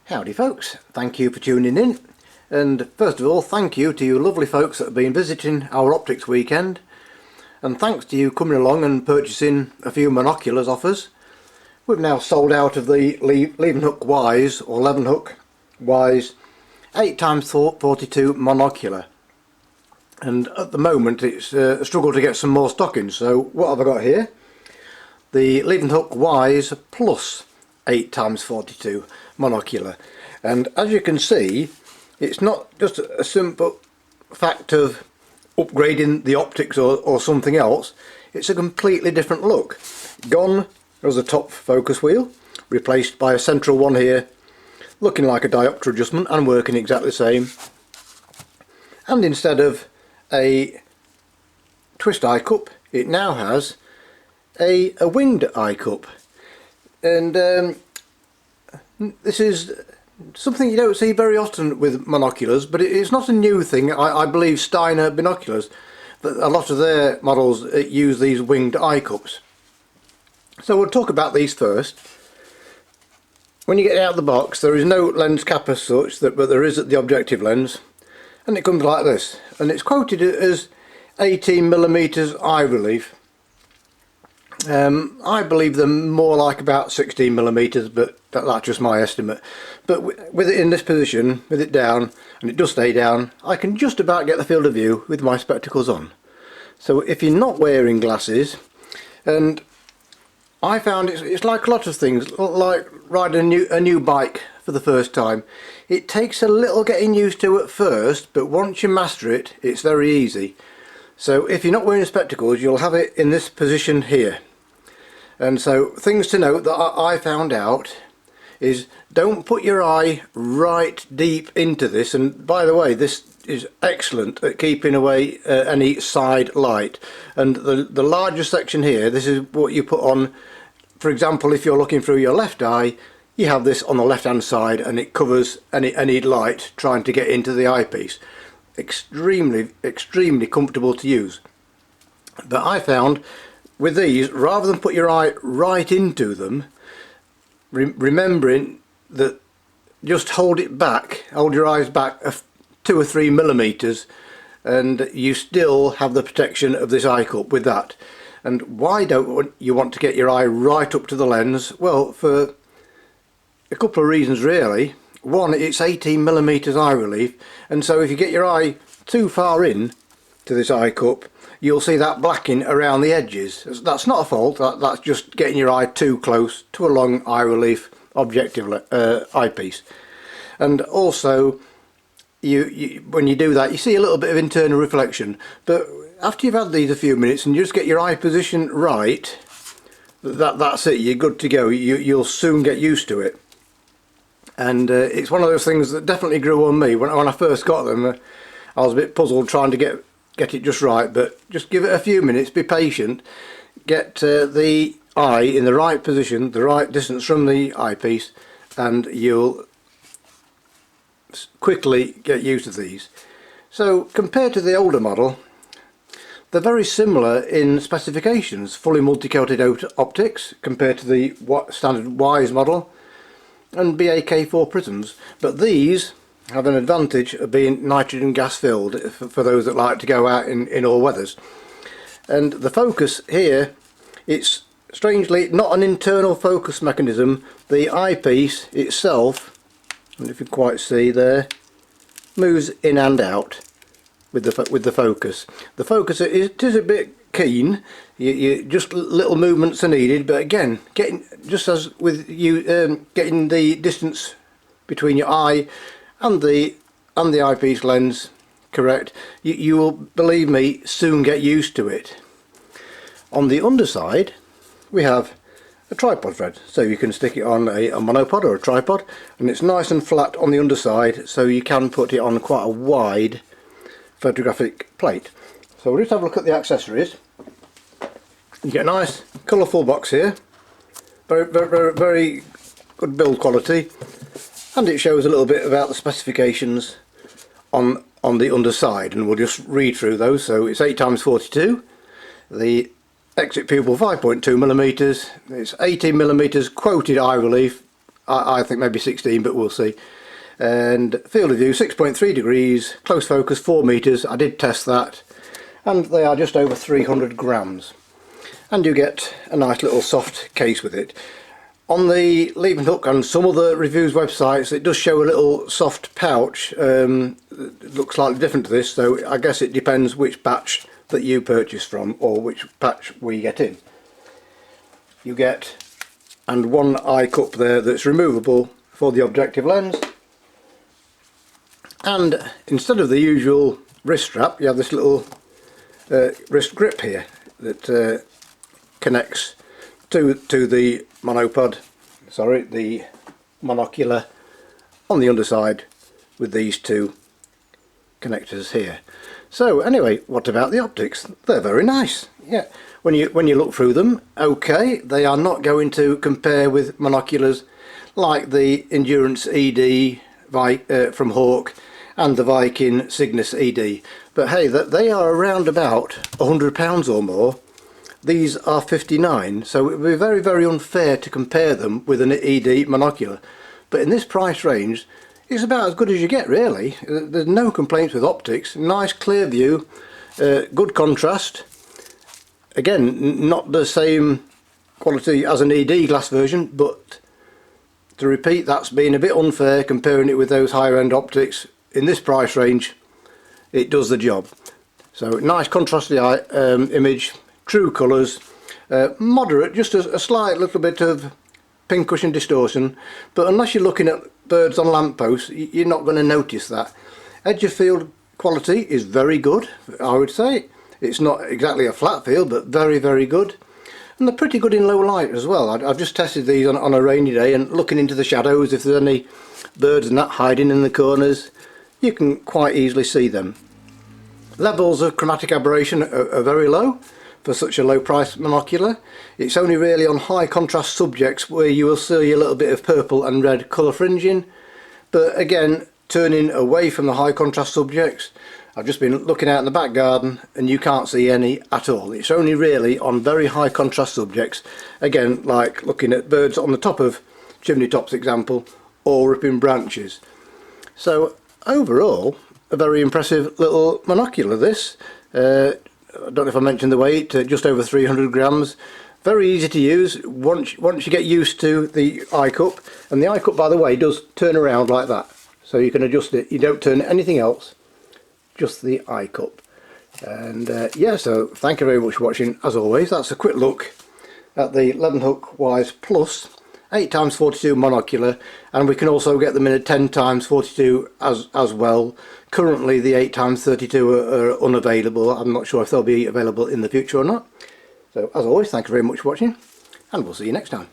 Howdy folks, thank you for tuning in, and first of all thank you to you lovely folks that have been visiting our optics weekend, and thanks to you coming along and purchasing a few monoculars off us. We've now sold out of the Levenhuk Wise or Levenhuk Wise 8x42 monocular, and at the moment it's a struggle to get some more stock in. So what have I got here? The Levenhuk Wise Plus 8x42 monocular, and as you can see, it's not just a simple fact of upgrading the optics or something else. It's a completely different look. Gone was the top focus wheel, replaced by a central one here looking like a diopter adjustment and working exactly the same, and instead of a twist eye cup it now has a winged eye cup. And this is something you don't see very often with monoculars, but it's not a new thing. I believe Steiner binoculars, that a lot of their models use these winged eye cups. So we'll talk about these first. When you get out of the box, there is no lens cap as such, but there is at the objective lens, and it comes like this, and it's quoted as 18mm eye relief. I believe them more like about 16mm, but that's just my estimate. But with it in this position, with it down, and it does stay down, I can just about get the field of view with my spectacles on. So if you're not wearing glasses, and I found it's like a lot of things, like riding a new bike for the first time. It takes a little getting used to at first, but once you master it, it's very easy. So if you're not wearing spectacles, you'll have it in this position here. And so things to note that I found out is, don't put your eye right deep into this, and by the way, this is excellent at keeping away any side light. And the larger section here, this is what you put on. For example, if you're looking through your left eye, you have this on the left hand side, and it covers any light trying to get into the eyepiece. Extremely comfortable to use. But I found with these, rather than put your eye right into them, remembering that, just hold it back, hold your eyes back 2 or 3 millimeters, and you still have the protection of this eye cup with that. And why don't you want to get your eye right up to the lens? Well, for a couple of reasons really. One, it's 18mm eye relief, and so if you get your eye too far in to this eye cup, you'll see that blacking around the edges. That's not a fault, that's just getting your eye too close to a long eye relief objective eyepiece. And also, when you do that, you see a little bit of internal reflection, but after you've had these a few minutes and you just get your eye position right, that's it, you're good to go. You'll soon get used to it. And it's one of those things that definitely grew on me. When I first got them, I was a bit puzzled trying to get it just right, but just give it a few minutes, be patient, get the eye in the right position, the right distance from the eyepiece, and you'll quickly get used to these. So compared to the older model, they're very similar in specifications. Fully multi-coated optics compared to the standard Wise model, and BAK4 prisms, but these have an advantage of being nitrogen gas filled for those that like to go out in all weathers. And the focus here, it's strangely not an internal focus mechanism. The eyepiece itself, and if you can quite see there, moves in and out with the focus. The focus it is a bit keen. You just little movements are needed, but again, just as with you getting the distance between your eye and the eyepiece lens correct, you will, believe me, soon get used to it. On the underside we have a tripod thread, so you can stick it on a monopod or a tripod, and it's nice and flat on the underside, so you can put it on quite a wide photographic plate. So we'll just have a look at the accessories. You get a nice colourful box here, very good build quality, and it shows a little bit about the specifications on the underside, and we'll just read through those. So it's 8x42, the exit pupil 5.2mm, it's 18mm quoted eye relief I think maybe 16, but we'll see. And field of view 6.3 degrees, close focus 4 meters. I did test that, and they are just over 300 grams. And you get a nice little soft case with it. On the Levenhuk and some other reviews websites, it does show a little soft pouch. It looks slightly different to this, so I guess it depends which batch that you purchase from, or which batch we get in. You get, and one eye cup there that's removable for the objective lens. And instead of the usual wrist strap, you have this little wrist grip here that connects to the monopod, sorry, the monocular on the underside with these two connectors here. So anyway, what about the optics? They're very nice. Yeah, when you look through them, okay, they are not going to compare with monoculars like the Endurance ED from Hawk and the Viking Cygnus ED, but hey, they are around about £100 or more. These are 59, so it would be very, very unfair to compare them with an ED monocular. But in this price range, it's about as good as you get, really. There's no complaints with optics. Nice clear view, good contrast. Again, not the same quality as an ED glass version, but to repeat, that's been a bit unfair comparing it with those higher end optics. In this price range, it does the job. So nice contrasty image. True colours, moderate, just a slight little bit of pincushion distortion, but unless you're looking at birds on lampposts, you're not going to notice that. Edge of field quality is very good, I would say. It's not exactly a flat field, but very, very good. And they're pretty good in low light as well. I've just tested these on a rainy day, and looking into the shadows, if there's any birds and that hiding in the corners, you can quite easily see them. Levels of chromatic aberration are very low for such a low price monocular. It's only really on high contrast subjects where you will see a little bit of purple and red colour fringing, but again, turning away from the high contrast subjects, I've just been looking out in the back garden and you can't see any at all. It's only really on very high contrast subjects, again, like looking at birds on the top of chimney tops example, or ripping branches. So overall, a very impressive little monocular this. I don't know if I mentioned the weight, just over 300 grams. Very easy to use once you get used to the eye cup. And the eye cup, by the way, does turn around like that. So you can adjust it. You don't turn anything else, just the eye cup. And yeah, so thank you very much for watching. As always, that's a quick look at the Levenhuk Wise Plus 8x42 monocular, and we can also get them in a 10x42 as well. Currently the 8x32 are unavailable. I'm not sure if they'll be available in the future or not. So as always, thank you very much for watching, and we'll see you next time.